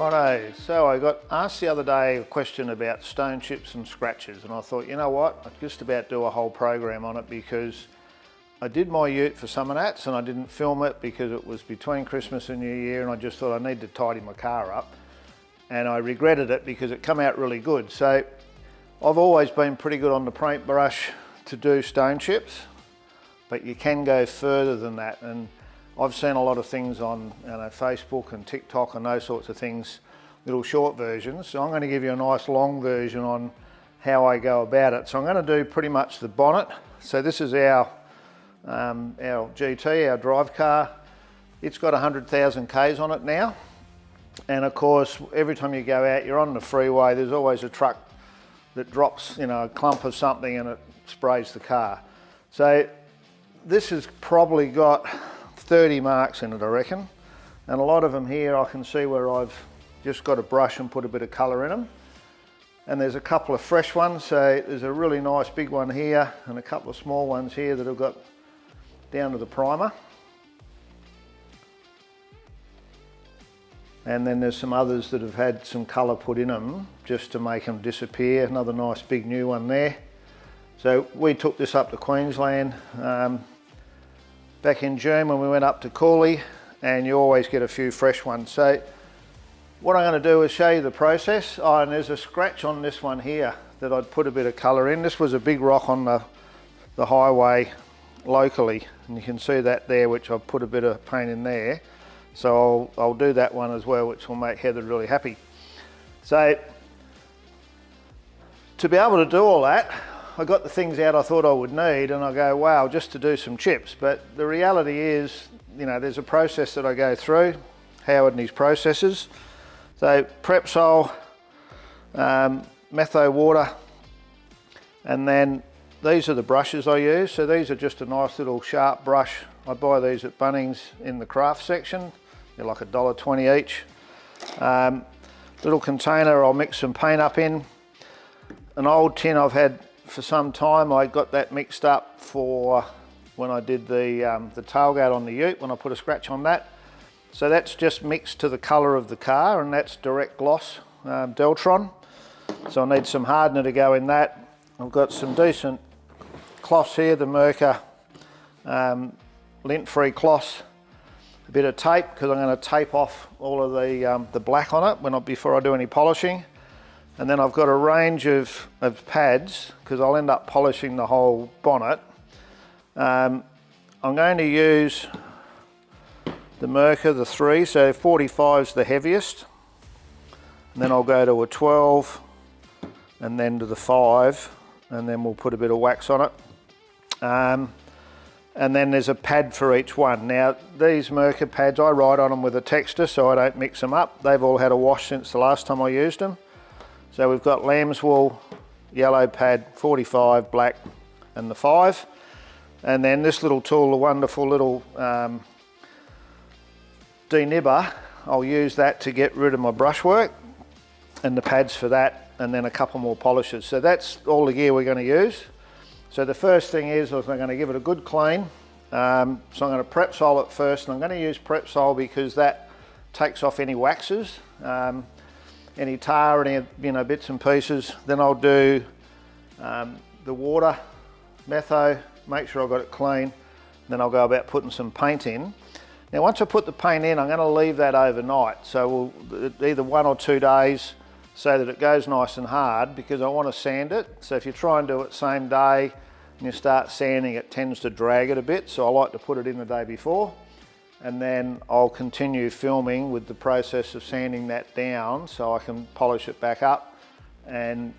Righto, so I got asked the other day a question about stone chips and scratches, and I thought, you know what, I'd just about do a whole program on it because I did my ute for Summer Nats and I didn't film it because it was between Christmas and New Year, and I just thought I need to tidy my car up, and I regretted it because it come out really good. So I've always been pretty good on the paintbrush to do stone chips, but you can go further than that. And I've seen a lot of things on Facebook and TikTok and those sorts of things, little short versions. So I'm going to give you a nice long version on how I go about it. So I'm going to do pretty much the bonnet. So this is our GT, our drive car. It's got 100,000 Ks on it now. And of course, every time you go out, you're on the freeway, there's always a truck that drops, a clump of something and it sprays the car. So this has probably got 30 marks in it, I reckon, and a lot of them here I can see where I've just got a brush and put a bit of colour in them, and there's a couple of fresh ones. So there's a really nice big one here and a couple of small ones here that have got down to the primer, and then there's some others that have had some colour put in them just to make them disappear. Another nice big new one there. So we took this up to Queensland back in June when we went up to Cooley, and you always get a few fresh ones. So what I'm going to do is show you the process. Oh, and there's a scratch on this one here that I'd put a bit of colour in. This was a big rock on the highway locally, and you can see that there, which I've put a bit of paint in there. So I'll do that one as well, which will make Heather really happy. So to be able to do all that, I got the things out I thought I would need, and I go, wow, just to do some chips. But the reality is, there's a process that I go through, Howard and his processes. So Prepsol, metho water, and then these are the brushes I use. So these are just a nice little sharp brush. I buy these at Bunnings in the craft section. They're like $1.20 each. Little container I'll mix some paint up in. An old tin I've had for some time. I got that mixed up for when I did the tailgate on the ute, when I put a scratch on that. So that's just mixed to the colour of the car, and that's direct gloss Deltron. So I need some hardener to go in that. I've got some decent cloths here, the Mirka lint-free cloths, a bit of tape, because I'm going to tape off all of the black on it before I do any polishing. And then I've got a range of pads, because I'll end up polishing the whole bonnet. I'm going to use the Mirka, the 3, so 45 is the heaviest. And then I'll go to a 12, and then to the 5, and then we'll put a bit of wax on it. And then there's a pad for each one. Now, these Mirka pads, I write on them with a texture so I don't mix them up. They've all had a wash since the last time I used them. So we've got lamb's wool, yellow pad, 45, black, and the 5. And then this little tool, a wonderful little denibber, I'll use that to get rid of my brushwork, and the pads for that, and then a couple more polishes. So that's all the gear we're going to use. So the first thing is I'm going to give it a good clean. So I'm going to Prepsol it first, and I'm going to use Prepsol because that takes off any waxes. Any tar, any bits and pieces. Then I'll do the water, metho, make sure I've got it clean. Then I'll go about putting some paint in. Now once I put the paint in, I'm going to leave that overnight. So either 1 or 2 days, so that it goes nice and hard, because I want to sand it. So if you try and do it same day and you start sanding, it tends to drag it a bit. So I like to put it in the day before. And then I'll continue filming with the process of sanding that down so I can polish it back up. And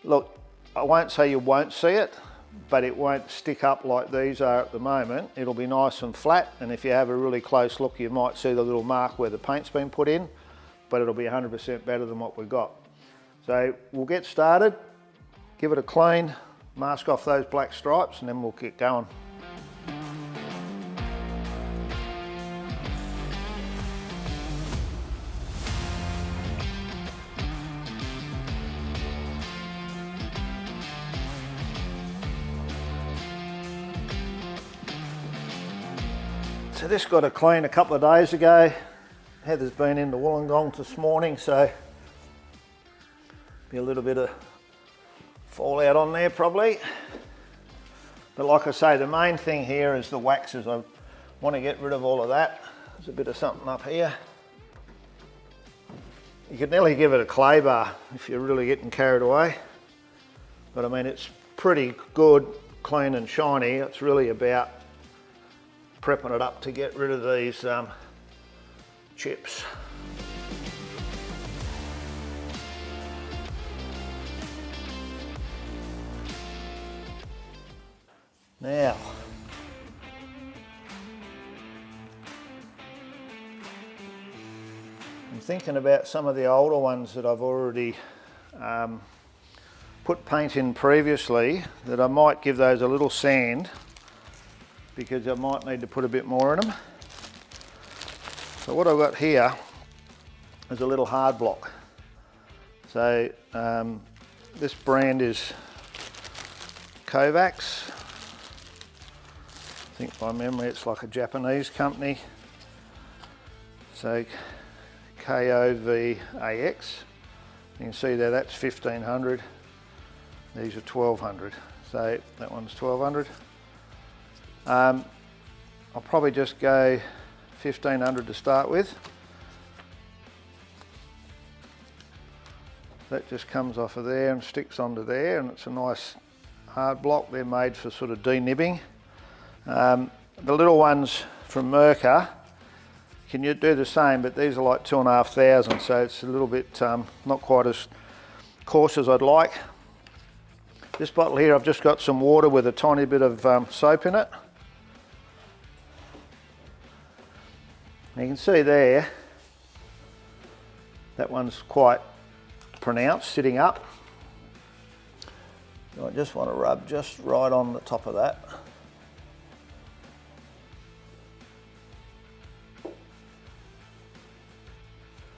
look, I won't say you won't see it, but it won't stick up like these are at the moment. It'll be nice and flat, and if you have a really close look, you might see the little mark where the paint's been put in, but it'll be 100% better than what we've got. So we'll get started, give it a clean, mask off those black stripes, and then we'll get going. So this got a clean a couple of days ago. Heather's been into Wollongong this morning, so be a little bit of fallout on there probably. But like I say, the main thing here is the waxes. I want to get rid of all of that. There's a bit of something up here. You could nearly give it a clay bar if you're really getting carried away. But I mean, it's pretty good, clean and shiny. It's really about prepping it up to get rid of these chips. Now, I'm thinking about some of the older ones that I've already put paint in previously, that I might give those a little sand because I might need to put a bit more in them. So what I've got here is a little hard block. So this brand is Kovacs. I think by memory it's like a Japanese company. So KOVAX. You can see there that's 1500. These are 1200. So that one's 1200. I'll probably just go 1500 to start with. That just comes off of there and sticks onto there, and it's a nice hard block. They're made for sort of denibbing. The little ones from Mirka, can you do the same, but these are like 2,500, so it's a little bit not quite as coarse as I'd like. This bottle here, I've just got some water with a tiny bit of soap in it. And you can see there, that one's quite pronounced, sitting up. I just want to rub just right on the top of that.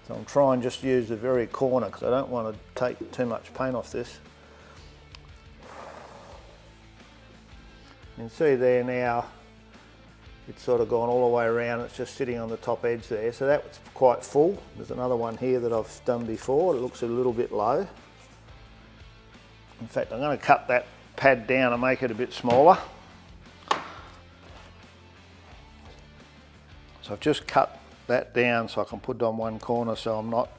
So I'm trying just to use the very corner because I don't want to take too much paint off this. You can see there now, it's sort of gone all the way around. It's just sitting on the top edge there. So that's quite full. There's another one here that I've done before. It looks a little bit low. In fact, I'm going to cut that pad down and make it a bit smaller. So I've just cut that down so I can put it on one corner so I'm not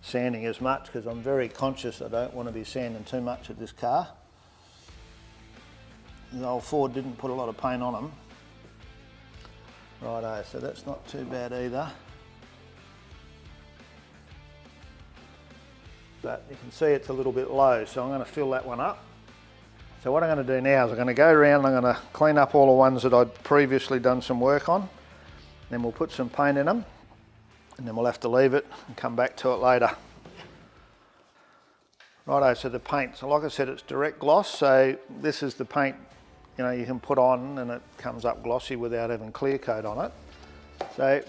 sanding as much, because I'm very conscious I don't want to be sanding too much of this car. The old Ford didn't put a lot of paint on them. Righto, so that's not too bad either. But you can see it's a little bit low, so I'm going to fill that one up. So what I'm going to do now is I'm going to go around and I'm going to clean up all the ones that I'd previously done some work on. Then we'll put some paint in them, and then we'll have to leave it and come back to it later. Righto, so the paint, so like I said, it's direct gloss, so this is the paint, you know, you can put on and it comes up glossy without having clear coat on it. So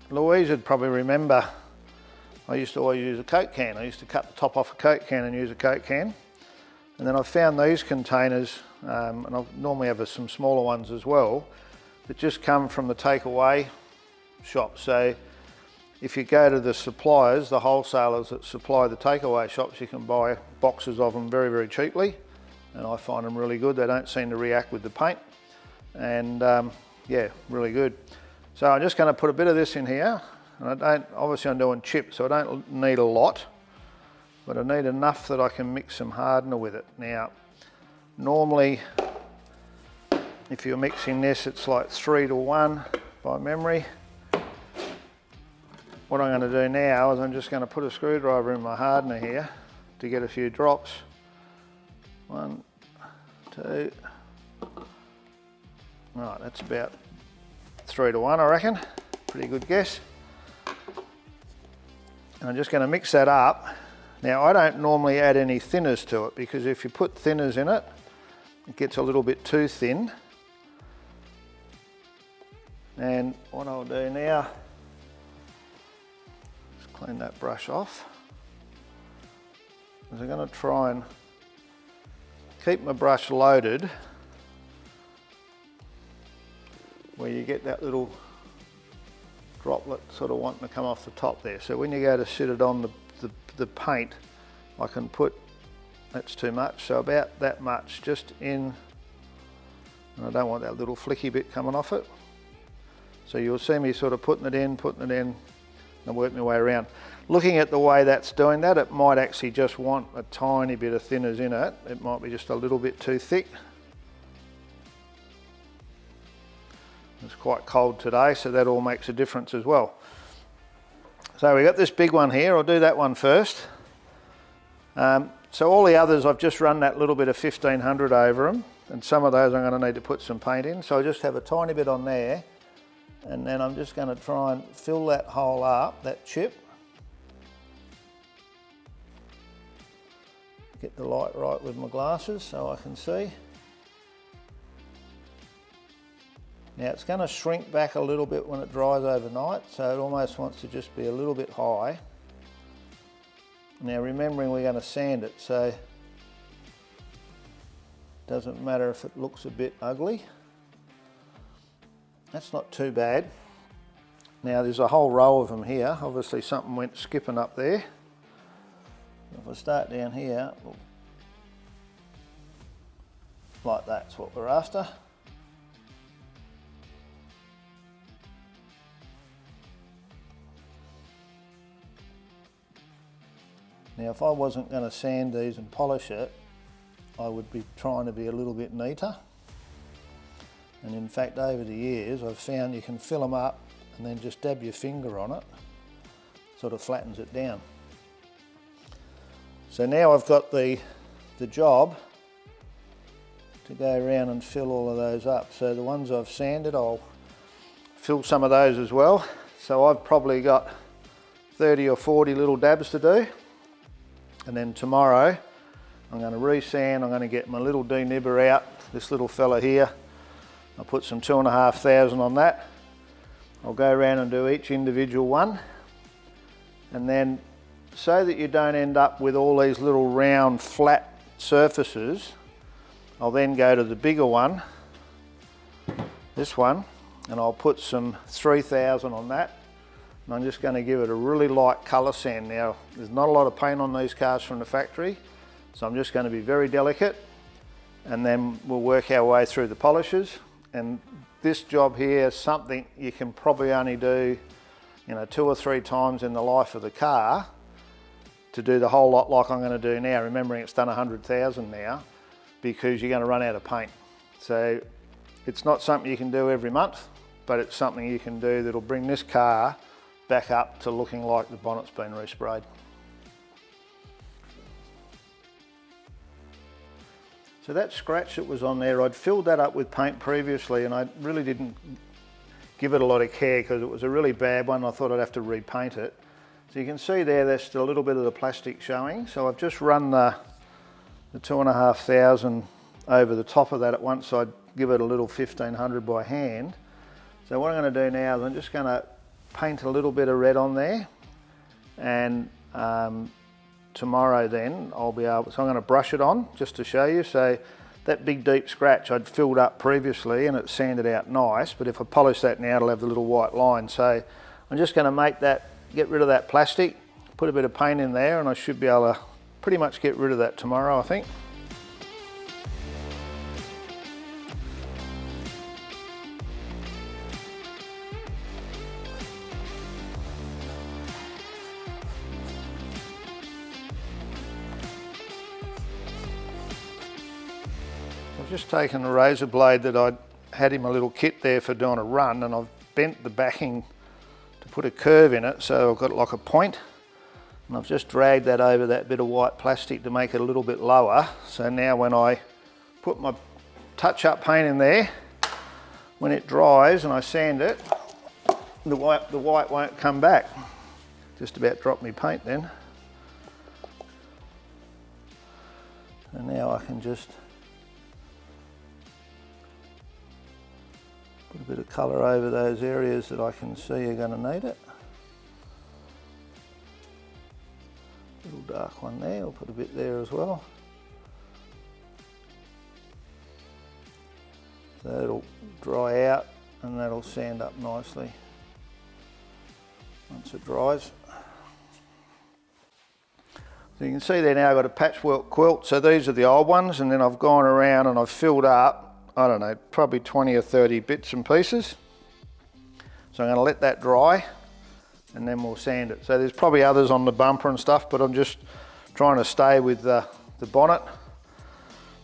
Louise would probably remember I used to always use a Coke can. I used to cut the top off a Coke can and use a Coke can. And then I found these containers, and I normally have some smaller ones as well, that just come from the takeaway shop. So if you go to the suppliers, the wholesalers that supply the takeaway shops, you can buy boxes of them very, very cheaply. And I find them really good. They don't seem to react with the paint. And yeah, really good. So I'm just going to put a bit of this in here. And obviously I'm doing chips, so I don't need a lot, but I need enough that I can mix some hardener with it. Now, normally, if you're mixing this, it's like 3-to-1 by memory. What I'm going to do now is I'm just going to put a screwdriver in my hardener here to get a few drops. 1, 2. Right, that's about 3-to-1, I reckon. Pretty good guess. And I'm just going to mix that up. Now, I don't normally add any thinners to it, because if you put thinners in it, it gets a little bit too thin. And what I'll do now is clean that brush off. I'm going to try and keep my brush loaded where you get that little droplet sort of wanting to come off the top there. So when you go to sit it on the paint, I can put, that's too much, so about that much just in, and I don't want that little flicky bit coming off it. So you'll see me sort of putting it in, and work my way around. Looking at the way that's doing that, it might actually just want a tiny bit of thinners in it. It might be just a little bit too thick. It's quite cold today, so that all makes a difference as well. So we got this big one here. I'll do that one first. So all the others, I've just run that little bit of 1500 over them, and some of those I'm going to need to put some paint in. So I just have a tiny bit on there, and then I'm just going to try and fill that hole up, that chip. Get the light right with my glasses so I can see. Now it's going to shrink back a little bit when it dries overnight, so it almost wants to just be a little bit high. Now remembering we're going to sand it, so it doesn't matter if it looks a bit ugly. That's not too bad. Now there's a whole row of them here. Obviously something went skipping up there. If I start down here, like that's what we're after. Now if I wasn't going to sand these and polish it, I would be trying to be a little bit neater. And in fact over the years I've found you can fill them up and then just dab your finger on it, sort of flattens it down. So now I've got the job to go around and fill all of those up. So the ones I've sanded, I'll fill some of those as well. So I've probably got 30 or 40 little dabs to do. And then tomorrow I'm going to re-sand. I'm going to get my little denibber out, this little fella here. I'll put some 2,500 on that. I'll go around and do each individual one. And then so that you don't end up with all these little round flat surfaces, I'll then go to the bigger one, this one, and I'll put some 3,000 on that. And I'm just going to give it a really light colour sand. Now there's not a lot of paint on these cars from the factory, so I'm just going to be very delicate, and then we'll work our way through the polishes. And this job here is something you can probably only do, you know, 2 or 3 times in the life of the car to do the whole lot like I'm going to do now, remembering it's done 100,000 now, because you're going to run out of paint. So it's not something you can do every month, but it's something you can do that'll bring this car back up to looking like the bonnet's been resprayed. So that scratch that was on there, I'd filled that up with paint previously, and I really didn't give it a lot of care because it was a really bad one. I thought I'd have to repaint it. So you can see there's still a little bit of the plastic showing. So I've just run the 2,500 over the top of that at once. So I'd give it a little 1,500 by hand. So what I'm going to do now is I'm just going to paint a little bit of red on there, and tomorrow then I'll be able, so I'm going to brush it on just to show you. So that big deep scratch I'd filled up previously and it sanded out nice, but if I polish that now it'll have the little white line. So I'm just going to make that, get rid of that plastic, put a bit of paint in there, and I should be able to pretty much get rid of that tomorrow, I think. I've just taken a razor blade that I'd had in my little kit there for doing a run, and I've bent the backing to put a curve in it, so I've got like a point, and I've just dragged that over that bit of white plastic to make it a little bit lower. So now when I put my touch-up paint in there, when it dries and I sand it, the white won't come back. Just about dropped me paint then. And now I can just put a bit of colour over those areas that I can see are going to need it. Little dark one there, I'll put a bit there as well. So it'll dry out and that'll sand up nicely. once it dries. So you can see there now I've got a patchwork quilt. So these are the old ones, and then I've gone around and I've filled up, I don't know, probably 20 or 30 bits and pieces. So I'm going to let that dry and then we'll sand it. So there's probably others on the bumper and stuff, but I'm just trying to stay with the bonnet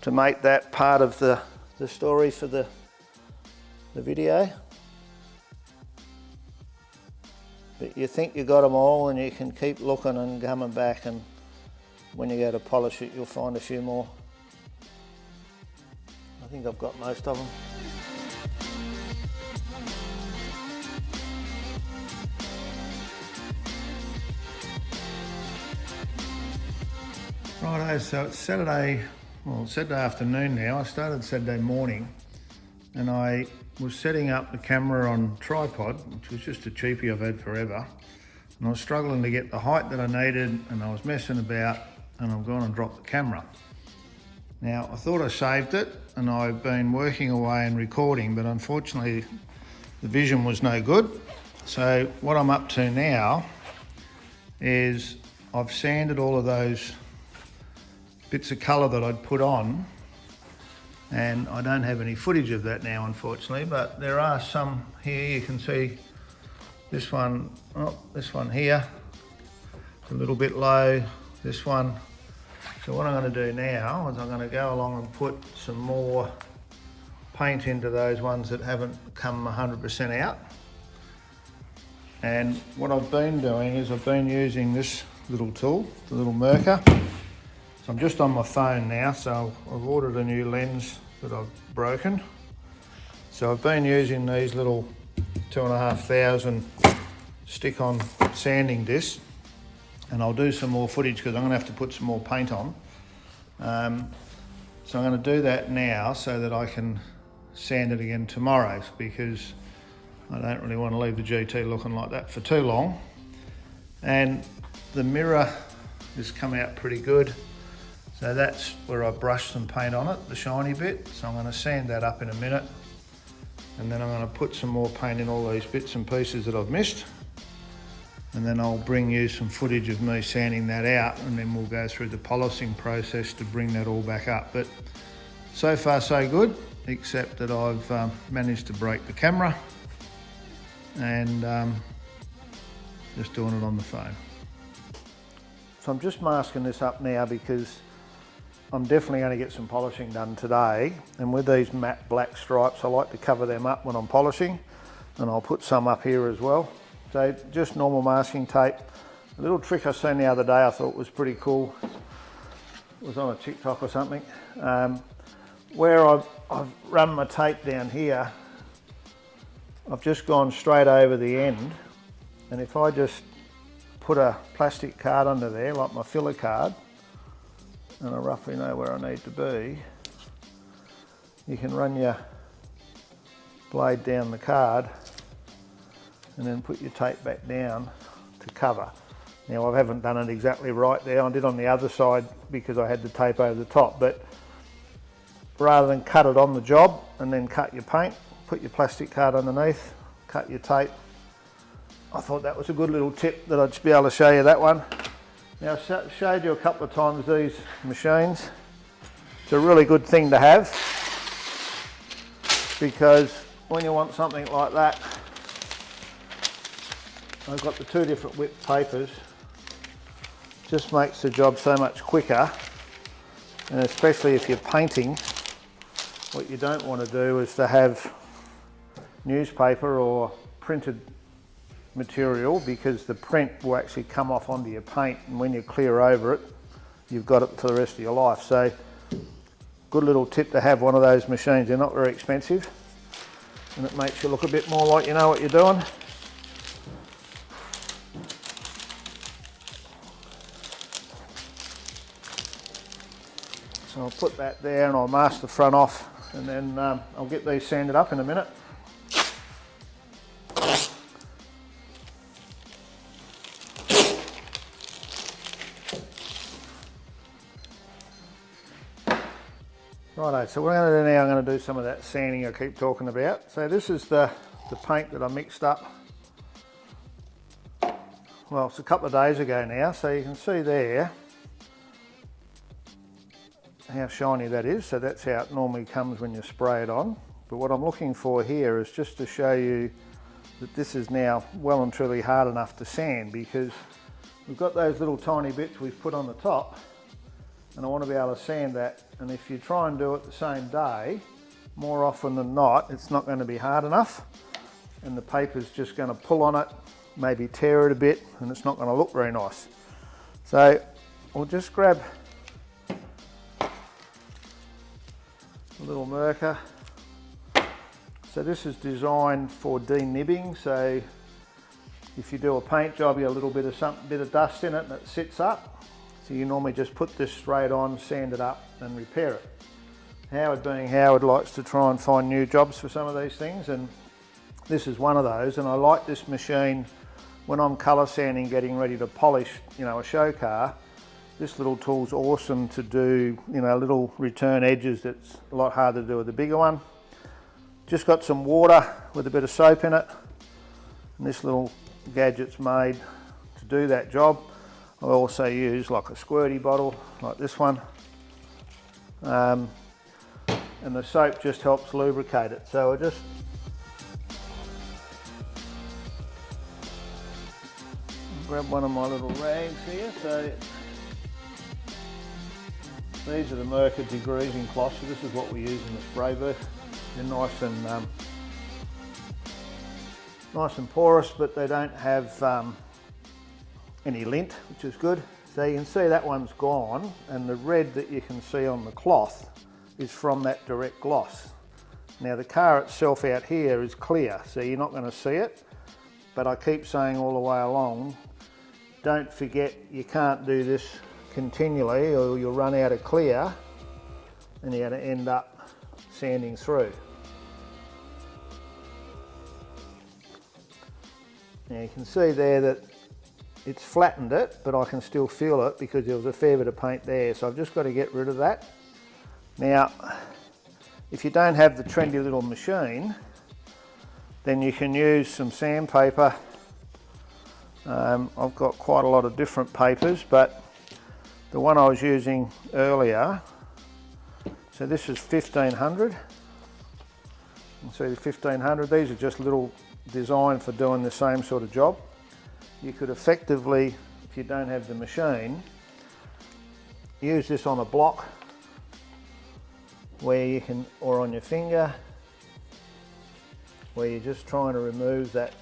to make that part of the story for the video. But you think you got them all, and you can keep looking and coming back, and when you go to polish it you'll find a few more. I think I've got most of them. Righto, so it's Saturday afternoon now. I started Saturday morning, and I was setting up the camera on tripod, which was just a cheapie I've had forever, and I was struggling to get the height that I needed, and I was messing about, and I've gone and dropped the camera. Now I thought I saved it, and I've been working away and recording, but unfortunately the vision was no good. So what I'm up to now is I've sanded all of those bits of colour that I'd put on, and I don't have any footage of that now, unfortunately, but there are some here. You can see this one, this one here, a little bit low, this one. So what I'm going to do now is I'm going to go along and put some more paint into those ones that haven't come 100% out. And what I've been doing is I've been using this little tool, the little Mirka. So I'm just on my phone now, so I've ordered a new lens that I've broken. So I've been using these little 2,500 stick-on sanding discs, and I'll do some more footage because I'm going to have to put some more paint on. So I'm going to do that now so that I can sand it again tomorrow, because I don't really want to leave the GT looking like that for too long. And the mirror has come out pretty good. So that's where I brushed some paint on it, the shiny bit. So I'm going to sand that up in a minute, and then I'm going to put some more paint in all these bits and pieces that I've missed, and then I'll bring you some footage of me sanding that out, and then we'll go through the polishing process to bring that all back up. But so far so good, except that I've managed to break the camera, and just doing it on the phone. So I'm just masking this up now because I'm definitely going to get some polishing done today, and with these matte black stripes I like to cover them up when I'm polishing, and I'll put some up here as well. So just normal masking tape. A little trick I seen the other day I thought was pretty cool. It was on a TikTok or something, where I've run my tape down here. I've just gone straight over the end, and if I just put a plastic card under there, like my filler card, and I roughly know where I need to be, you can run your blade down the card and then put your tape back down to cover. Now I haven't done it exactly right there. I did on the other side because I had the tape over the top, but rather than cut it on the job and then cut your paint, put your plastic card underneath, cut your tape. I thought that was a good little tip that I'd just be able to show you that one. Now I've showed you a couple of times these machines. It's a really good thing to have, because when you want something like that, I've got the two different width papers. Just makes the job so much quicker, and especially if you're painting, what you don't want to do is to have newspaper or printed material, because the print will actually come off onto your paint, and when you clear over it you've got it for the rest of your life. So good little tip to have one of those machines. They're not very expensive, and it makes you look a bit more like you know what you're doing. So I'll put that there and I'll mask the front off, and then I'll get these sanded up in a minute. Righto, so what I'm going to do now, I'm going to do some of that sanding I keep talking about. So this is the paint that I mixed up well, it's a couple of days ago now, so you can see there how shiny that is. So that's how it normally comes when you spray it on. But what I'm looking for here is just to show you that this is now well and truly hard enough to sand, because we've got those little tiny bits we've put on the top, and I want to be able to sand that. And if you try and do it the same day, more often than not, it's not going to be hard enough, and the paper's just going to pull on it, maybe tear it a bit, and it's not going to look very nice. So we'll just grab a little Mirka. So this is designed for denibbing, so if you do a paint job, you get a little bit of dust in it and it sits up. So you normally just put this straight on, sand it up and repair it. Howard, being Howard, likes to try and find new jobs for some of these things, and this is one of those. And I like this machine when I'm colour sanding, getting ready to polish, you know, a show car. This little tool's awesome to do, you know, little return edges that's a lot harder to do with the bigger one. Just got some water with a bit of soap in it, and this little gadget's made to do that job. I also use like a squirty bottle like this one, and the soap just helps lubricate it. So I just grab one of my little rags here. So these are the Mirka degreasing cloths, so this is what we use in the spray booth. They're nice and porous, but they don't have any lint, which is good. So you can see that one's gone, and the red that you can see on the cloth is from that direct gloss. Now the car itself out here is clear, so you're not going to see it, but I keep saying all the way along, don't forget you can't do this continually or you'll run out of clear and you're going to end up sanding through. Now you can see there that it's flattened it, but I can still feel it because there was a fair bit of paint there, so I've just got to get rid of that. Now, if you don't have the trendy little machine, then you can use some sandpaper. I've got quite a lot of different papers, but the one I was using earlier, so this is 1500. You can see the 1500, these are just little designed for doing the same sort of job. You could effectively, if you don't have the machine, use this on a block where you can, or on your finger, where you're just trying to remove that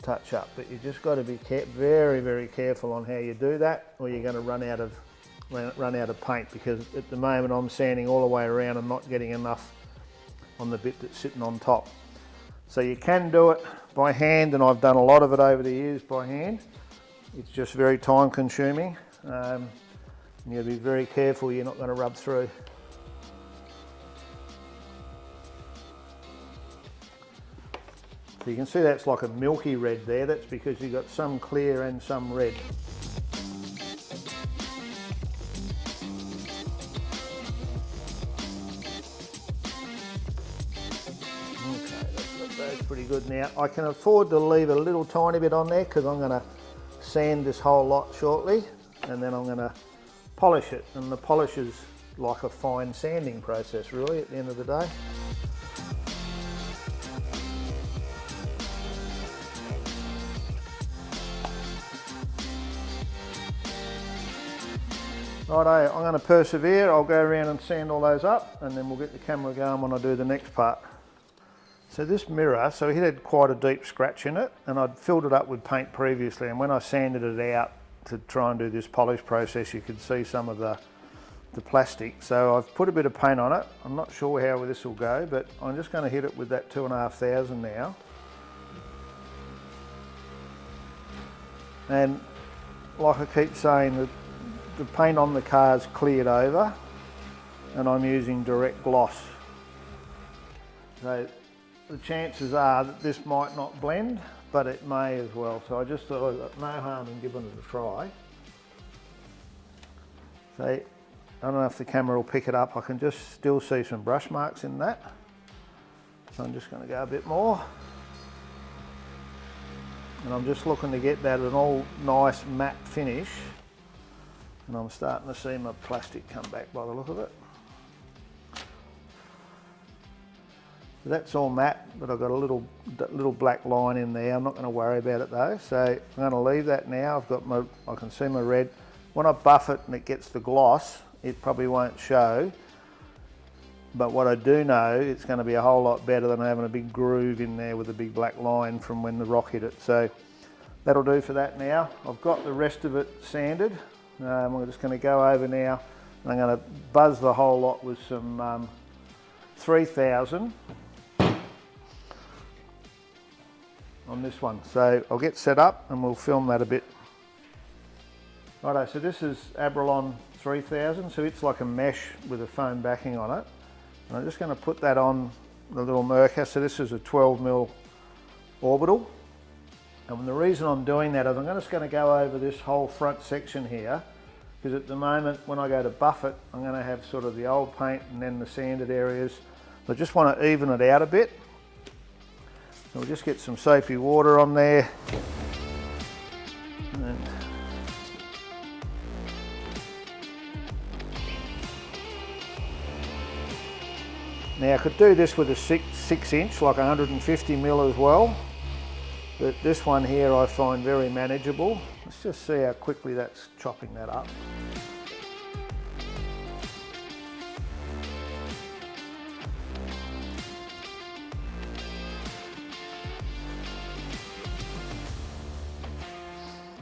touch up. But you just got to be very, very careful on how you do that, or you're going to run out of paint, because at the moment I'm sanding all the way around and not getting enough on the bit that's sitting on top. So you can do it by hand, and I've done a lot of it over the years by hand. It's just very time consuming. And you'll be very careful you're not going to rub through. So you can see that's like a milky red there. That's because you've got some clear and some red. That's pretty good now. I can afford to leave a little tiny bit on there because I'm going to sand this whole lot shortly, and then I'm going to polish it, and the polish is like a fine sanding process really at the end of the day. Righto, I'm going to persevere. I'll go around and sand all those up, and then we'll get the camera going when I do the next part. So this mirror, so it had quite a deep scratch in it, and I'd filled it up with paint previously, and when I sanded it out to try and do this polish process, you could see some of the plastic. So I've put a bit of paint on it. I'm not sure how this will go, but I'm just going to hit it with that 2500 now. And like I keep saying, the paint on the car's cleared over, and I'm using direct gloss. So the chances are that this might not blend, but it may as well. So I just thought I've got no harm in giving it a try. So I don't know if the camera will pick it up. I can just still see some brush marks in that. So I'm just going to go a bit more. and I'm just looking to get that an all nice matte finish, and I'm starting to see my plastic come back by the look of it. That's all matte, but I've got a little black line in there. I'm not going to worry about it though, so I'm going to leave that now. I can see my red. When I buff it and it gets the gloss, it probably won't show, but what I do know, it's going to be a whole lot better than having a big groove in there with a big black line from when the rock hit it. So that'll do for that now. I've got the rest of it sanded. I'm just going to go over now, and I'm going to buzz the whole lot with some 3000 on this one. So I'll get set up and we'll film that a bit. Righto, so this is Abralon 3000, so it's like a mesh with a foam backing on it. And I'm just going to put that on the little Mirka. So this is a 12mm orbital. And the reason I'm doing that is I'm just going to go over this whole front section here, because at the moment when I go to buff it, I'm going to have sort of the old paint and then the sanded areas. So I just want to even it out a bit. So we'll just get some soapy water on there. Now I could do this with a 6 inch, like 150mm as well, but this one here I find very manageable. Let's just see how quickly that's chopping that up.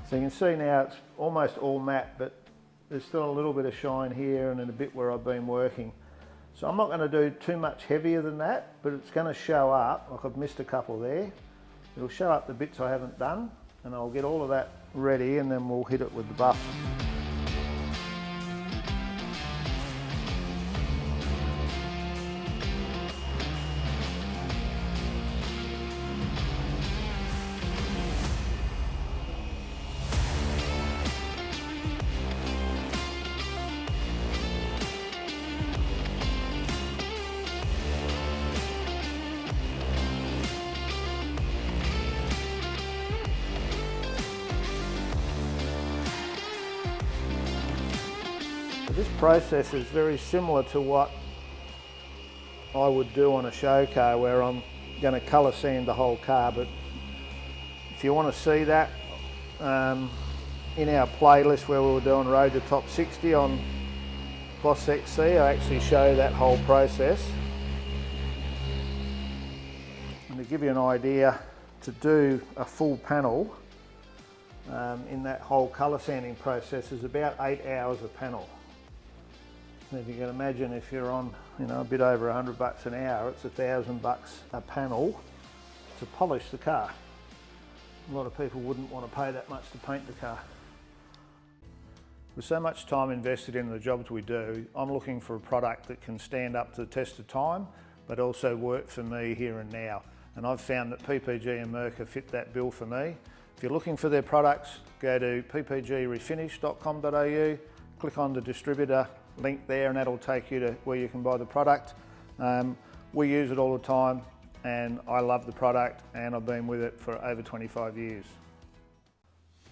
So you can see now it's almost all matte, but there's still a little bit of shine here and in a bit where I've been working. So I'm not going to do too much heavier than that, but it's going to show up, like I've missed a couple there. It'll show up the bits I haven't done, and I'll get all of that ready and then we'll hit it with the buff. This process is very similar to what I would do on a show car, where I'm going to colour sand the whole car. But if you want to see that, in our playlist where we were doing Road to Top 60 on Boss XC, I actually show that whole process. And to give you an idea, to do a full panel in that whole colour sanding process is about 8 hours a panel. If you can imagine, if you're on, a bit over $100 an hour, it's $1,000 a panel to polish the car. A lot of people wouldn't want to pay that much to paint the car. With so much time invested in the jobs we do, I'm looking for a product that can stand up to the test of time, but also work for me here and now. And I've found that PPG and Mirka fit that bill for me. If you're looking for their products, go to ppgrefinish.com.au, click on the distributor link there, and that'll take you to where you can buy the product. We use it all the time, and I love the product, and I've been with it for over 25 years.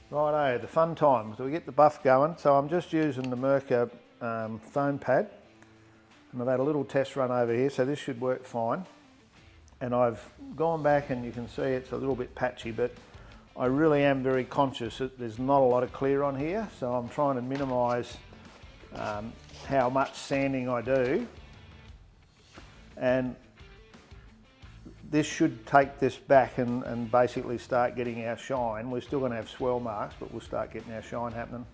Righto, the fun time. So we get the buff going. So I'm just using the Mirka foam pad, and I've had a little test run over here, so this should work fine. And I've gone back, and you can see it's a little bit patchy, but I really am very conscious that there's not a lot of clear on here, so I'm trying to minimise how much sanding I do, and this should take this back and basically start getting our shine. We're still going to have swirl marks, but we'll start getting our shine happening.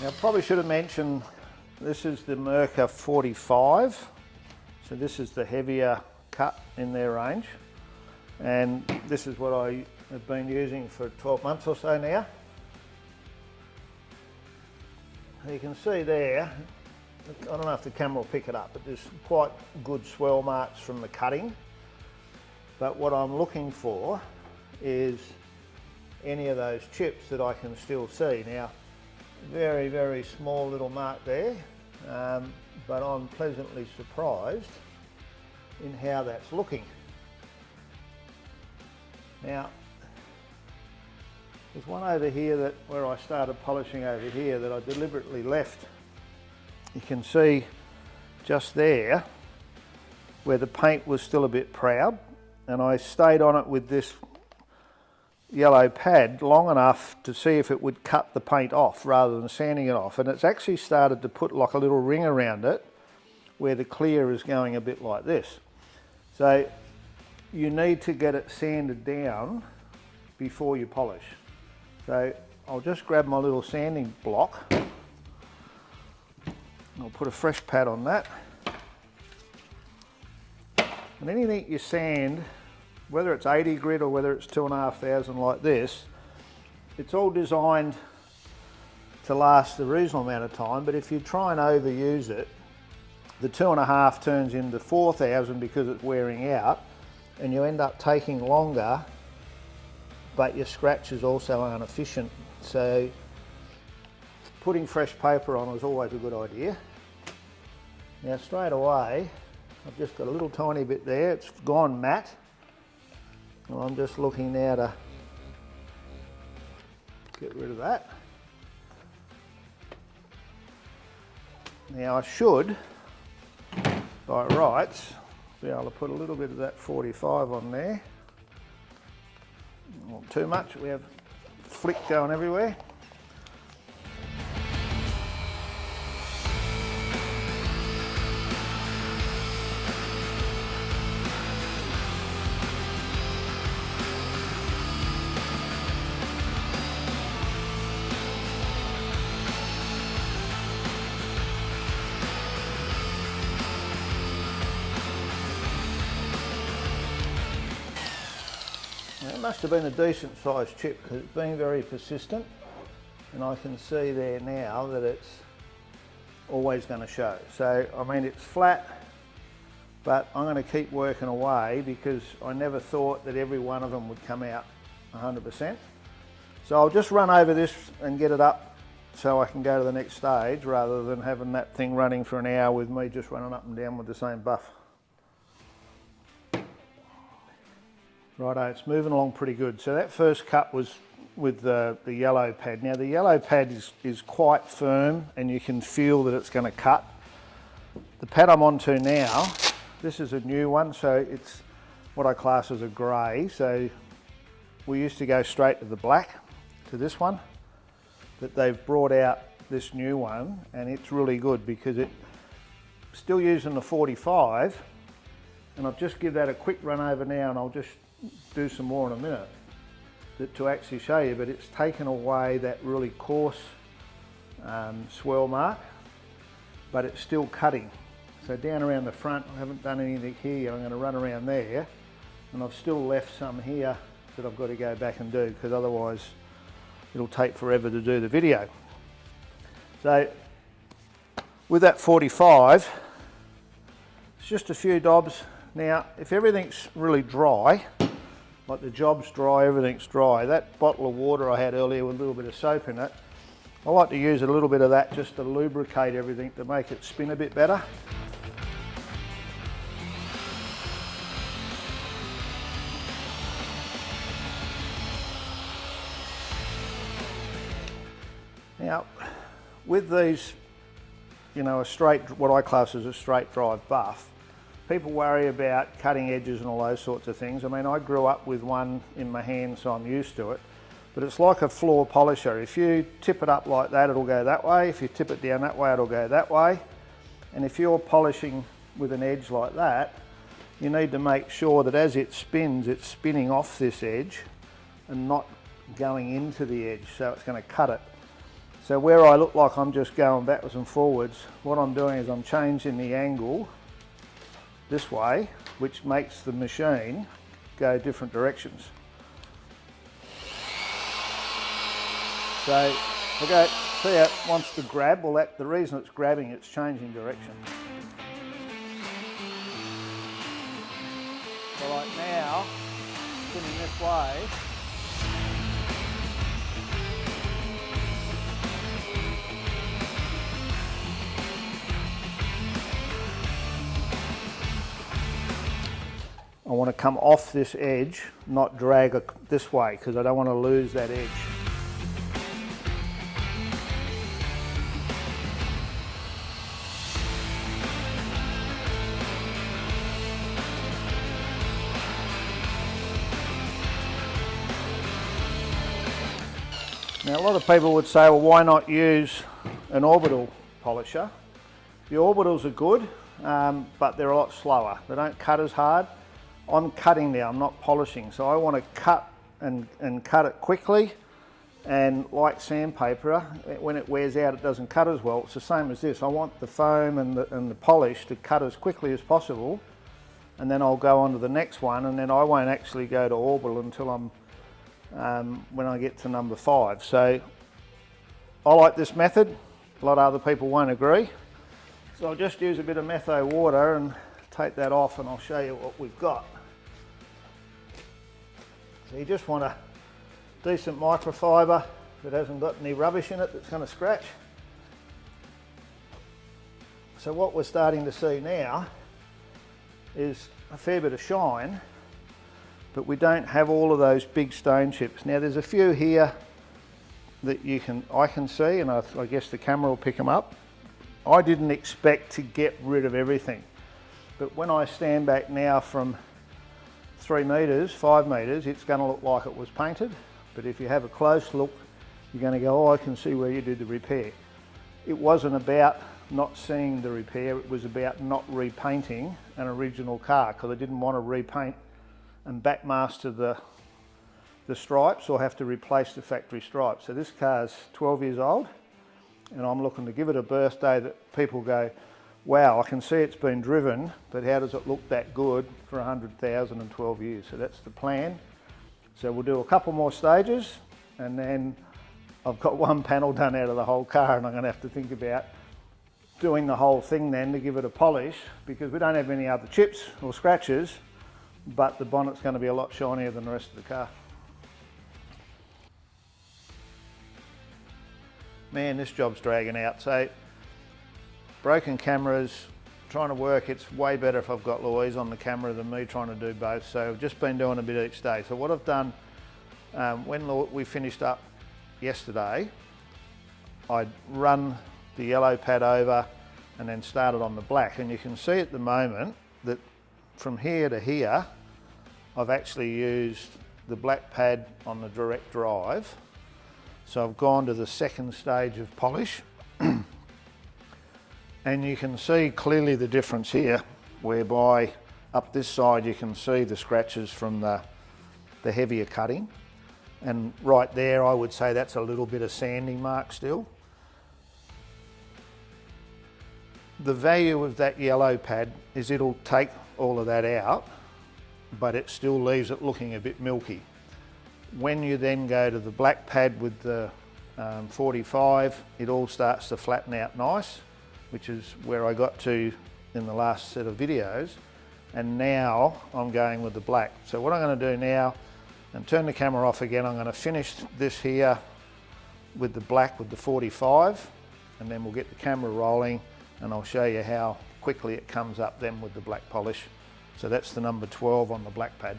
Now, I probably should have mentioned this is the Mirka 45, so this is the heavier cut in their range, and this is what I have been using for 12 months or so now. You can see there, I don't know if the camera will pick it up, but there's quite good swell marks from the cutting. But what I'm looking for is any of those chips that I can still see. Now, very, very small little mark there, but I'm pleasantly surprised in how that's looking. Now, there's one over here that where I started polishing over here that I deliberately left. You can see just there where the paint was still a bit proud, and I stayed on it with this yellow pad long enough to see if it would cut the paint off rather than sanding it off, and it's actually started to put like a little ring around it where the clear is going a bit like this. So you need to get it sanded down before you polish. So I'll just grab my little sanding block, I'll put a fresh pad on that, and anything you sand, whether it's 80 grit or whether it's 2,500 like this, it's all designed to last a reasonable amount of time, but if you try and overuse it, the 2.5 turns into 4,000 because it's wearing out, and you end up taking longer, but your scratches also aren't efficient. So putting fresh paper on is always a good idea. Now straight away, I've just got a little tiny bit there, it's gone matte. Well, I'm just looking now to get rid of that. Now I should, by rights, be able to put a little bit of that 45 on there. Not too much, we have flick going everywhere. It must have been a decent sized chip because it's been very persistent, and I can see there now that it's always going to show. So I mean, it's flat, but I'm going to keep working away because I never thought that every one of them would come out 100%. So I'll just run over this and get it up so I can go to the next stage rather than having that thing running for an hour with me just running up and down with the same buff. Righto, it's moving along pretty good. So that first cut was with the yellow pad. Now the yellow pad is quite firm and you can feel that it's going to cut. The pad I'm onto now, this is a new one, so it's what I class as a grey. So we used to go straight to the black, to this one, but they've brought out this new one and it's really good because it's still using the 45, and I'll just give that a quick run over now and I'll just do some more in a minute to actually show you, but it's taken away that really coarse swell mark, but it's still cutting. So down around the front, I haven't done anything here, I'm going to run around there, and I've still left some here that I've got to go back and do because otherwise it'll take forever to do the video. So with that 45, it's just a few dobs. Now if everything's really dry, like the job's dry, everything's dry, that bottle of water I had earlier with a little bit of soap in it, I like to use a little bit of that just to lubricate everything to make it spin a bit better. Now, with these, you know, a straight, what I class as a straight drive buff, people worry about cutting edges and all those sorts of things. I mean, I grew up with one in my hand, so I'm used to it. But it's like a floor polisher. If you tip it up like that, it'll go that way. If you tip it down that way, it'll go that way. And if you're polishing with an edge like that, you need to make sure that as it spins, it's spinning off this edge and not going into the edge, so it's going to cut it. So where I look like I'm just going backwards and forwards, what I'm doing is I'm changing the angle this way, which makes the machine go different directions. So, okay, see how it wants to grab? Well, the reason it's grabbing, it's changing direction. So like now, spinning this way, I want to come off this edge, not drag this way, because I don't want to lose that edge. Now a lot of people would say, well, why not use an orbital polisher? The orbitals are good, but they're a lot slower. They don't cut as hard. I'm cutting now, I'm not polishing, so I want to cut and cut it quickly, and like sandpaper, when it wears out it doesn't cut as well. It's the same as this. I want the foam and the polish to cut as quickly as possible, and then I'll go on to the next one, and then I won't actually go to orbital until when I get to number 5. So I like this method. A lot of other people won't agree. So I'll just use a bit of metho water and take that off, and I'll show you what we've got. So you just want a decent microfiber that hasn't got any rubbish in it that's going to scratch. So what we're starting to see now is a fair bit of shine, but we don't have all of those big stone chips. Now there's a few here that I can see, and I guess the camera will pick them up. I didn't expect to get rid of everything, but when I stand back now from 3 metres, 5 metres, it's going to look like it was painted. But if you have a close look, you're going to go, oh, I can see where you did the repair. It wasn't about not seeing the repair, it was about not repainting an original car, because I didn't want to repaint and backmaster the stripes or have to replace the factory stripes. So this car's 12 years old, and I'm looking to give it a birthday that people go, wow, I can see it's been driven, but how does it look that good for 100,000 in 12 years? So that's the plan. So we'll do a couple more stages, and then I've got one panel done out of the whole car, and I'm going to have to think about doing the whole thing then to give it a polish, because we don't have any other chips or scratches, but the bonnet's going to be a lot shinier than the rest of the car. Man, this job's dragging out. So broken cameras, trying to work, it's way better if I've got Louise on the camera than me trying to do both. So I've just been doing a bit each day. So what I've done, when we finished up yesterday, I'd run the yellow pad over and then started on the black. And you can see at the moment that from here to here, I've actually used the black pad on the direct drive. So I've gone to the second stage of polish. And you can see clearly the difference here, whereby up this side you can see the scratches from the heavier cutting. And right there I would say that's a little bit of sanding mark still. The value of that yellow pad is it'll take all of that out, but it still leaves it looking a bit milky. When you then go to the black pad with the 45, it all starts to flatten out nice, which is where I got to in the last set of videos. And now I'm going with the black. So what I'm going to do now, and turn the camera off again, I'm going to finish this here with the black with the 45, and then we'll get the camera rolling, and I'll show you how quickly it comes up then with the black polish. So that's the number 12 on the black pad.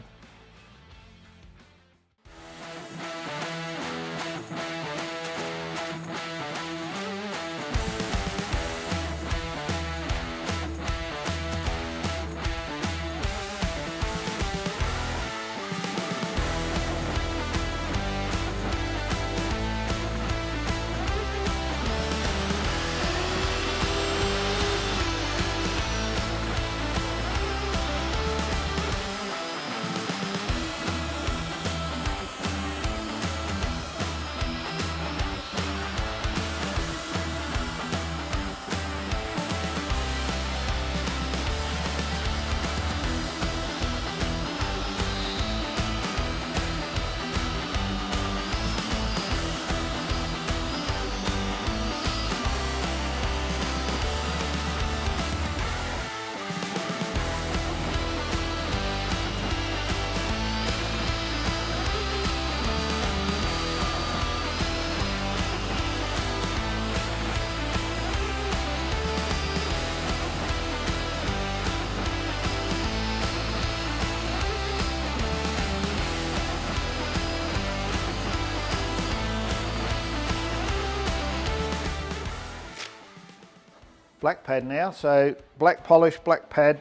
black pad now. So black polish, black pad.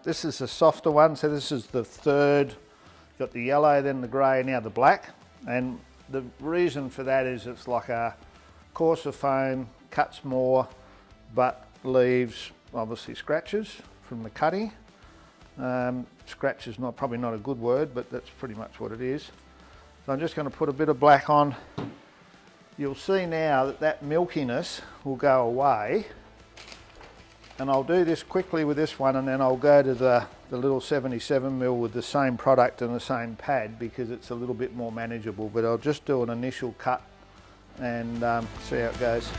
This is a softer one, so this is the third. Got the yellow, then the grey, now the black. And the reason for that is it's like a coarser foam, cuts more, but leaves obviously scratches from the cutting. Scratch is probably not a good word, but that's pretty much what it is. So I'm just going to put a bit of black on. You'll see now that that milkiness will go away. And I'll do this quickly with this one, and then I'll go to the little 77mm with the same product and the same pad, because it's a little bit more manageable. But I'll just do an initial cut and see how it goes.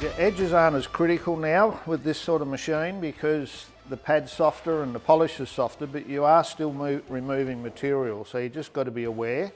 Your edges aren't as critical now with this sort of machine because the pad's softer and the polish is softer, but you are still removing material, so you just got to be aware.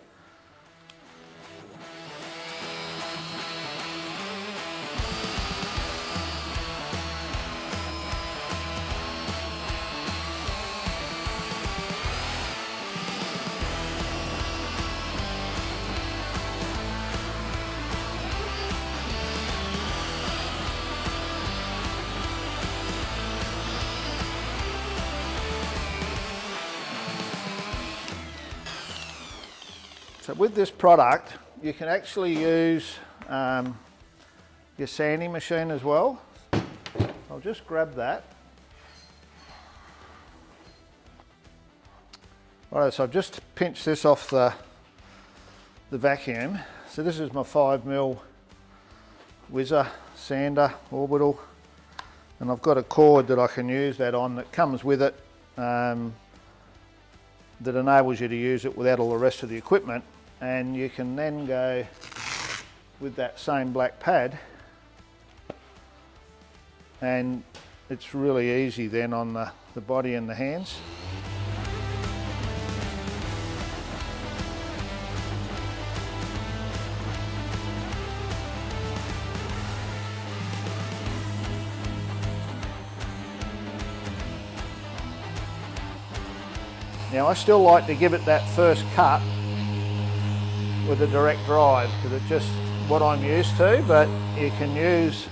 So with this product, you can actually use your sanding machine as well. I'll just grab that. Right, so I've just pinched this off the vacuum. So this is my 5mm whizzer sander orbital, and I've got a cord that I can use that on that comes with it, that enables you to use it without all the rest of the equipment. And you can then go with that same black pad, and it's really easy then on the body and the hands. Now I still like to give it that first cut with a direct drive, because it's just what I'm used to, but you can use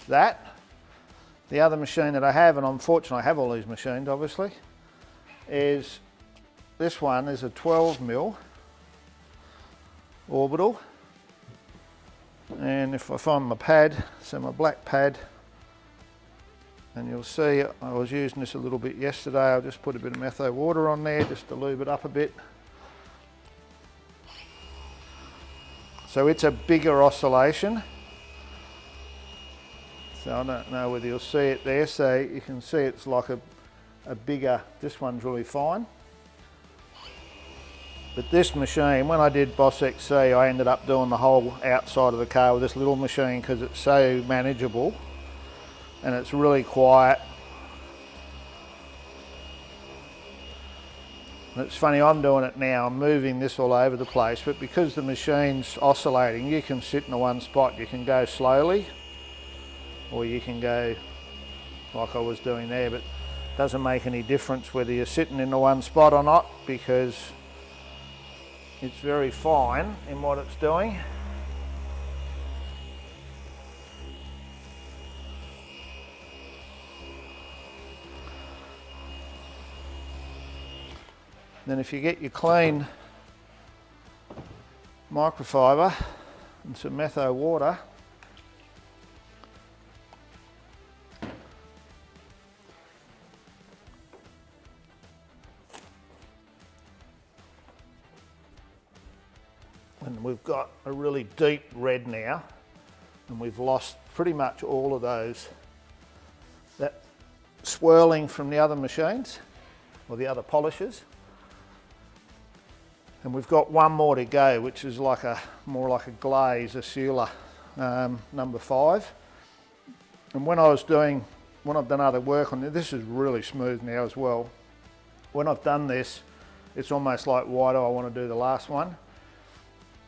that. The other machine that I have, and I'm fortunate I have all these machines obviously, is this one is a 12mm orbital, and if I find my pad, so my black pad, and you'll see I was using this a little bit yesterday. I'll just put a bit of metho water on there just to lube it up a bit. So it's a bigger oscillation. So I don't know whether you'll see it there. So you can see it's like a bigger, this one's really fine. But this machine, when I did Boss XC, I ended up doing the whole outside of the car with this little machine because it's so manageable and it's really quiet. And it's funny, I'm doing it now, I'm moving this all over the place, but because the machine's oscillating, you can sit in the one spot. You can go slowly, or you can go like I was doing there, but it doesn't make any difference whether you're sitting in the one spot or not, because it's very fine in what it's doing. Then if you get your clean microfiber and some metho water, and we've got a really deep red now, and we've lost pretty much all of those, that swirling from the other machines or the other polishers. And we've got one more to go, which is like more like a glaze, a sealer, number 5. And when I was doing when I've done other work on it, this is really smooth now as well. When I've done this, it's almost like, why do I want to do the last one?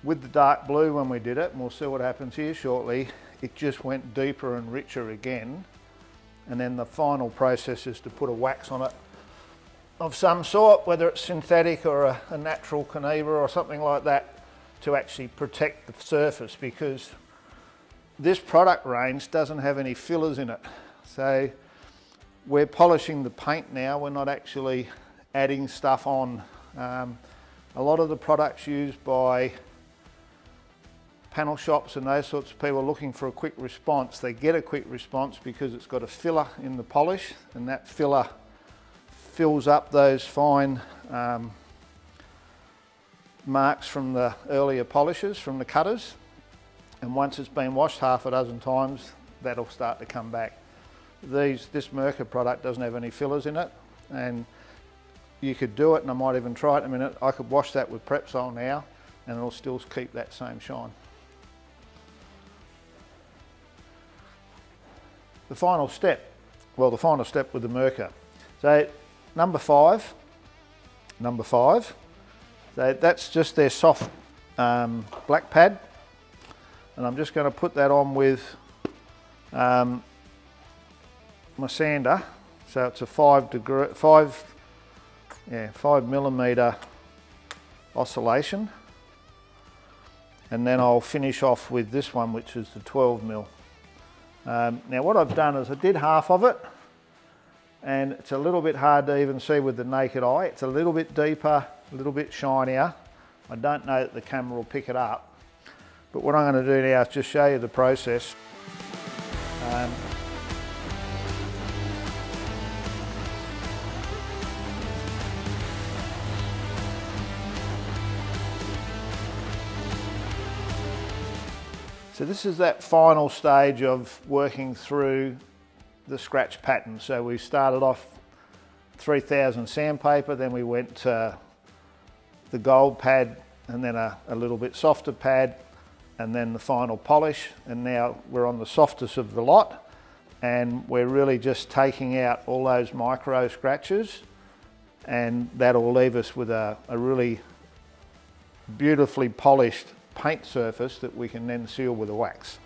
With the dark blue when we did it, and we'll see what happens here shortly, it just went deeper and richer again. And then the final process is to put a wax on it of some sort, whether it's synthetic or a natural Caneva or something like that, to actually protect the surface, because this product range doesn't have any fillers in it. So we're polishing the paint now, we're not actually adding stuff on. A lot of the products used by panel shops and those sorts of people looking for a quick response, they get a quick response because it's got a filler in the polish, and that filler fills up those fine marks from the earlier polishes, from the cutters, and once it's been washed half a dozen times, that'll start to come back. This Mirka product doesn't have any fillers in it, and you could do it, and I might even try it in a minute. I could wash that with Prepsol now and it'll still keep that same shine. The final step, well, the final step with the Mirka. So number five, so that's just their soft black pad, and I'm just going to put that on with my sander. So it's a 5 millimeter oscillation, and then I'll finish off with this one, which is the 12 mil. Now what I've done is I did half of it, and it's a little bit hard to even see with the naked eye. It's a little bit deeper, a little bit shinier. I don't know that the camera will pick it up, but what I'm going to do now is just show you the process. So this is that final stage of working through the scratch pattern. So we started off 3000 sandpaper, then we went to the gold pad, and then a little bit softer pad, and then the final polish, and now we're on the softest of the lot, and we're really just taking out all those micro scratches, and that'll leave us with a really beautifully polished paint surface that we can then seal with a wax.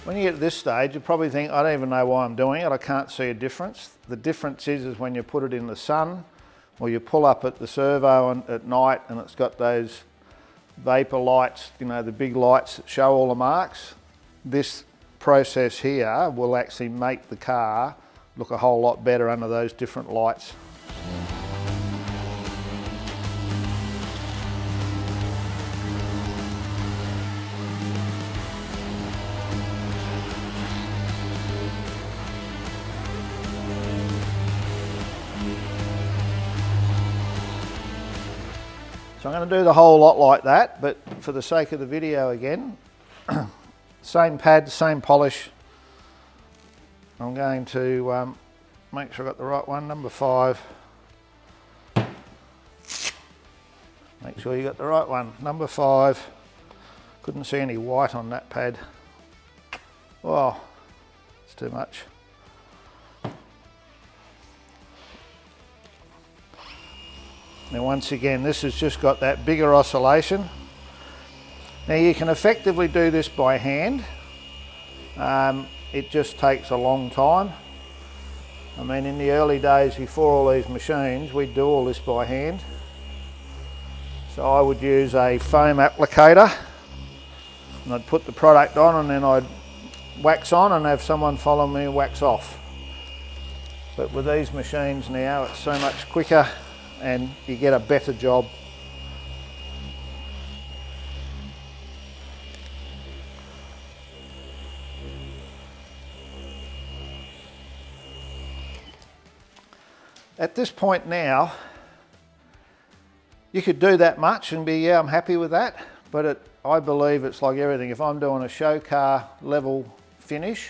When you get to this stage, you probably think, I don't even know why I'm doing it, I can't see a difference. The difference is when you put it in the sun, or you pull up at the servo at night and it's got those vapor lights, you know, the big lights that show all the marks. This process here will actually make the car look a whole lot better under those different lights. So I'm going to do the whole lot like that, but for the sake of the video again, same pad, same polish. I'm going to make sure I got the right one, number 5. Make sure you got the right one, number 5. Couldn't see any white on that pad. Oh, it's too much. Now once again, this has just got that bigger oscillation. Now you can effectively do this by hand. It just takes a long time. I mean, in the early days before all these machines, we'd do all this by hand. So I would use a foam applicator, and I'd put the product on, and then I'd wax on and have someone follow me and wax off. But with these machines now, it's so much quicker and you get a better job. At this point now, you could do that much and be, yeah, I'm happy with that, But I believe it's like everything. If I'm doing a show car level finish,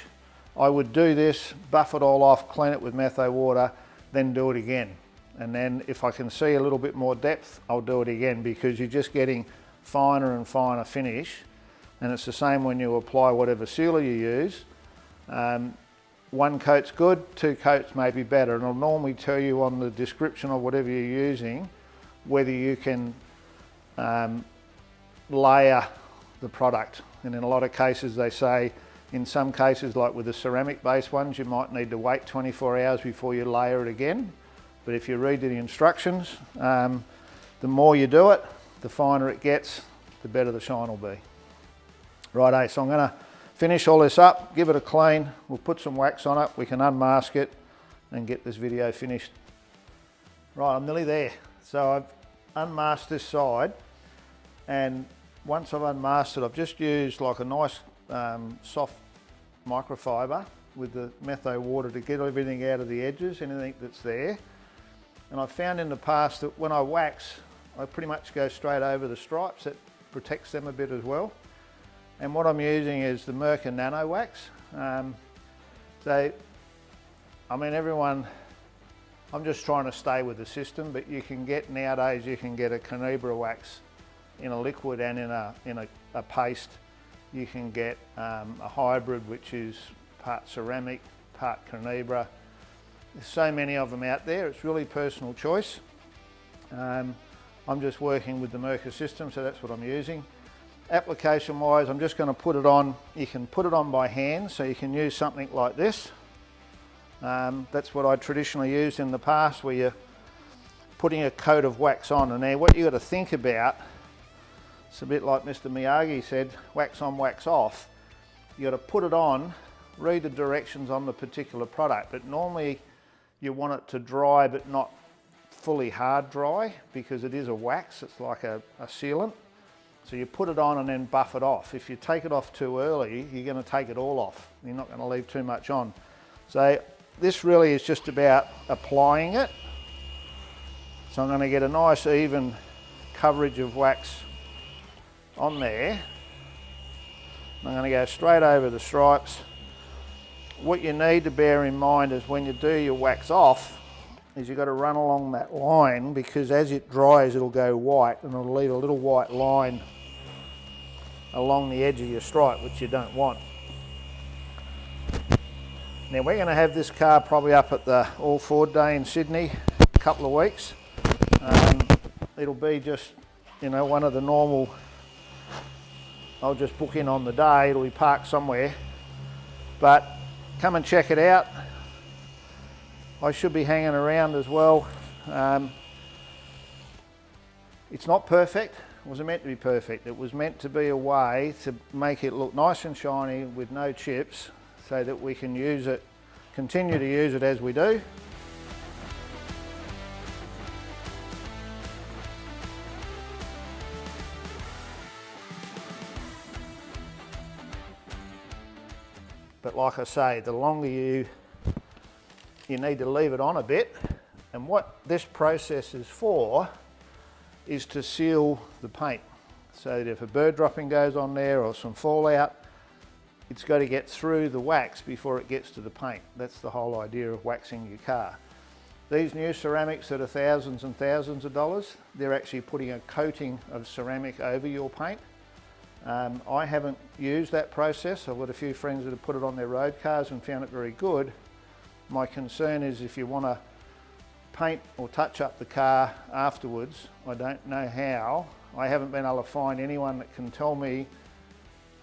I would do this, buff it all off, clean it with metho water, then do it again. And then if I can see a little bit more depth, I'll do it again, because you're just getting finer and finer finish. And it's the same when you apply whatever sealer you use. One coat's good, 2 coats may be better. And I'll normally tell you on the description of whatever you're using, whether you can layer the product. And in a lot of cases they say, in some cases like with the ceramic based ones, you might need to wait 24 hours before you layer it again. But if you read the instructions, the more you do it, the finer it gets, the better the shine will be. Righto, so I'm going to finish all this up, give it a clean, we'll put some wax on it, we can unmask it and get this video finished. Right, I'm nearly there. So I've unmasked this side, and once I've unmasked it, I've just used like a nice soft microfiber with the metho water to get everything out of the edges, anything that's there. And I've found in the past that when I wax, I pretty much go straight over the stripes. It protects them a bit as well. And what I'm using is the Mirka Nano Wax. So, I mean, everyone, I'm just trying to stay with the system, but you can get, nowadays, you can get a Carnibra wax in a liquid and in a paste. You can get a hybrid, which is part ceramic, part Carnibra. There's so many of them out there, it's really personal choice. I'm just working with the Mirka system, so that's what I'm using. Application wise, I'm just going to put it on. You can put it on by hand, so you can use something like this. That's what I traditionally used in the past, where you're putting a coat of wax on. And now what you've got to think about, it's a bit like Mr. Miyagi said, wax on, wax off. You've got to put it on, read the directions on the particular product, but normally you want it to dry but not fully hard dry, because it is a wax, it's like a sealant. So you put it on and then buff it off. If you take it off too early, you're going to take it all off. You're not going to leave too much on. So this really is just about applying it. So I'm going to get a nice even coverage of wax on there. I'm going to go straight over the stripes. What you need to bear in mind is when you do your wax off, is you've got to run along that line, because as it dries it'll go white and it'll leave a little white line along the edge of your stripe, which you don't want. Now we're going to have this car probably up at the All Ford Day in Sydney a couple of weeks. It'll be just, you know, one of the normal, I'll just book in on the day, it'll be parked somewhere. But come and check it out. I should be hanging around as well. It's not perfect. It wasn't meant to be perfect. It was meant to be a way to make it look nice and shiny with no chips, so that we can use it, continue to use it as we do. But like I say, the longer you need to leave it on a bit. And what this process is for is to seal the paint. So that if a bird dropping goes on there or some fallout, it's got to get through the wax before it gets to the paint. That's the whole idea of waxing your car. These new ceramics that are thousands and thousands of dollars, they're actually putting a coating of ceramic over your paint. I haven't used that process. I've got a few friends that have put it on their road cars and found it very good. My concern is if you want to paint or touch up the car afterwards, I don't know how. I haven't been able to find anyone that can tell me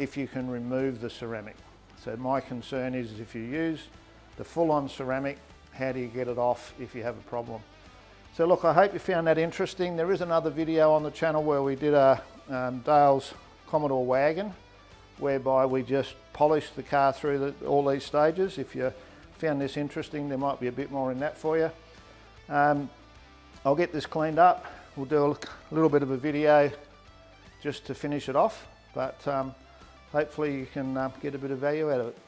if you can remove the ceramic. So my concern is if you use the full-on ceramic, how do you get it off if you have a problem? So look, I hope you found that interesting. There is another video on the channel where we did a Dale's Commodore wagon, whereby we just polished the car through all these stages. If you found this interesting, there might be a bit more in that for you. I'll get this cleaned up. We'll do a little bit of a video just to finish it off, but hopefully you can get a bit of value out of it.